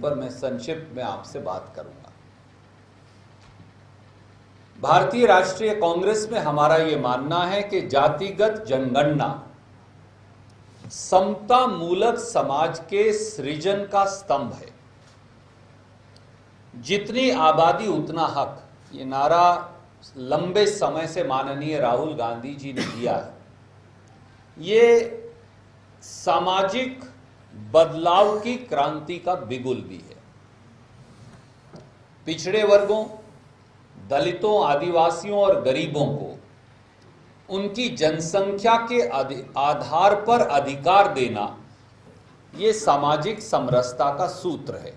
पर मैं संक्षिप्त में आपसे बात करूंगा। भारतीय राष्ट्रीय कांग्रेस में हमारा यह मानना है कि जातिगत जनगणना समता मूलक समाज के सृजन का स्तंभ है। जितनी आबादी उतना हक, ये नारा लंबे समय से माननीय राहुल गांधी जी ने दिया है। ये सामाजिक बदलाव की क्रांति का बिगुल भी है। पिछड़े वर्गों, दलितों, आदिवासियों और गरीबों को उनकी जनसंख्या के आधार पर अधिकार देना, ये सामाजिक समरसता का सूत्र है।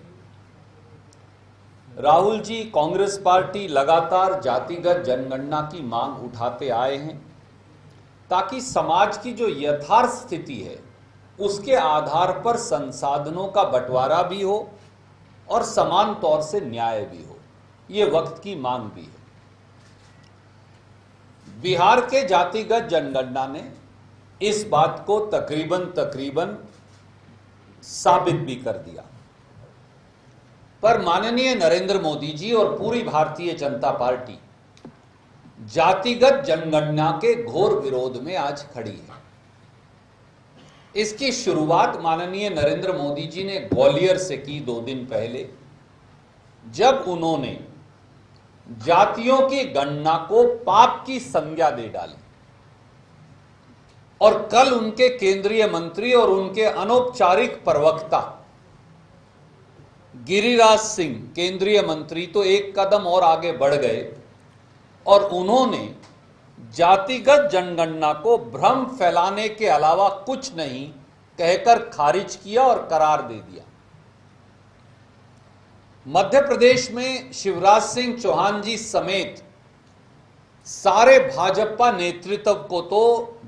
राहुल जी, कांग्रेस पार्टी लगातार जातिगत जनगणना की मांग उठाते आए हैं ताकि समाज की जो यथार्थ स्थिति है उसके आधार पर संसाधनों का बंटवारा भी हो और समान तौर से न्याय भी हो। ये वक्त की मांग भी है। बिहार के जातिगत जनगणना ने इस बात को तकरीबन साबित भी कर दिया। पर माननीय नरेंद्र मोदी जी और पूरी भारतीय जनता पार्टी जातिगत जनगणना के घोर विरोध में आज खड़ी है। इसकी शुरुआत माननीय नरेंद्र मोदी जी ने ग्वालियर से की 2 दिन पहले, जब उन्होंने जातियों की गणना को पाप की संज्ञा दे डाली। और कल उनके केंद्रीय मंत्री और उनके अनौपचारिक प्रवक्ता गिरिराज सिंह, केंद्रीय मंत्री, तो एक कदम और आगे बढ़ गए और उन्होंने जातिगत जनगणना को भ्रम फैलाने के अलावा कुछ नहीं कहकर खारिज किया और करार दे दिया। मध्य प्रदेश में शिवराज सिंह चौहान जी समेत सारे भाजपा नेतृत्व को तो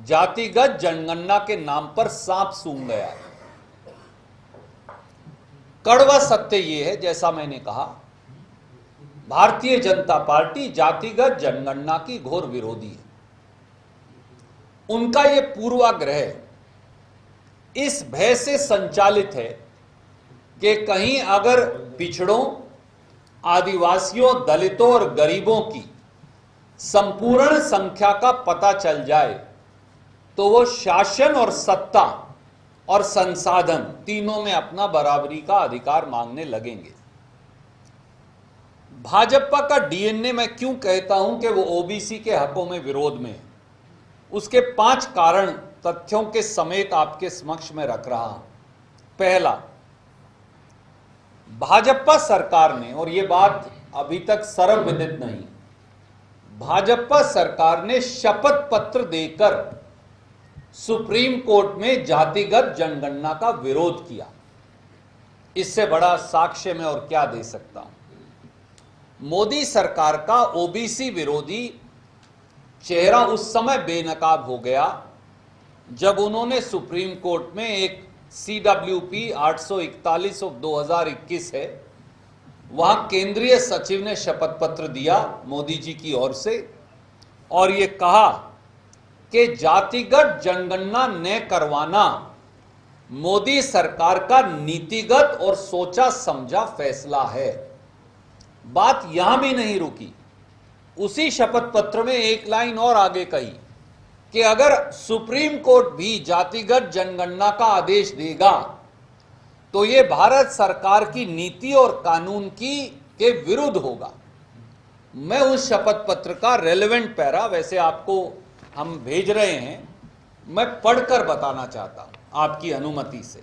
जातिगत जनगणना के नाम पर सांप सूंघ गया है। कड़वा सत्य यह है, जैसा मैंने कहा, भारतीय जनता पार्टी जातिगत जनगणना की घोर विरोधी है। उनका यह पूर्वाग्रह इस भय से संचालित है कि कहीं अगर पिछड़ों, आदिवासियों, दलितों और गरीबों की संपूर्ण संख्या का पता चल जाए तो वो शासन और सत्ता और संसाधन तीनों में अपना बराबरी का अधिकार मांगने लगेंगे। भाजपा का डीएनए, मैं क्यों कहता हूं कि वो ओबीसी के हकों में विरोध में है, उसके 5 कारण तथ्यों के समेत आपके समक्ष में रख रहा हूं। पहला, भाजपा सरकार ने, और यह बात अभी तक सर्वविदित नहीं, भाजपा सरकार ने शपथ पत्र देकर सुप्रीम कोर्ट में जातिगत जनगणना का विरोध किया। इससे बड़ा साक्ष्य मैं और क्या दे सकता हूं। मोदी सरकार का ओबीसी विरोधी चेहरा उस समय बेनकाब हो गया जब उन्होंने सुप्रीम कोर्ट में एक CWP 841 ऑफ 2021 है, वहां केंद्रीय सचिव ने शपथ पत्र दिया मोदी जी की ओर से और यह कहा कि जातिगत जनगणना न करवाना मोदी सरकार का नीतिगत और सोचा समझा फैसला है। बात यहां भी नहीं रुकी। उसी शपथ पत्र में एक लाइन और आगे कही कि अगर सुप्रीम कोर्ट भी जातिगत जनगणना का आदेश देगा तो यह भारत सरकार की नीति और कानून के विरुद्ध होगा। मैं उस शपथ पत्र का रेलेवेंट पैरा, वैसे आपको हम भेज रहे हैं, मैं पढ़कर बताना चाहता हूं आपकी अनुमति से।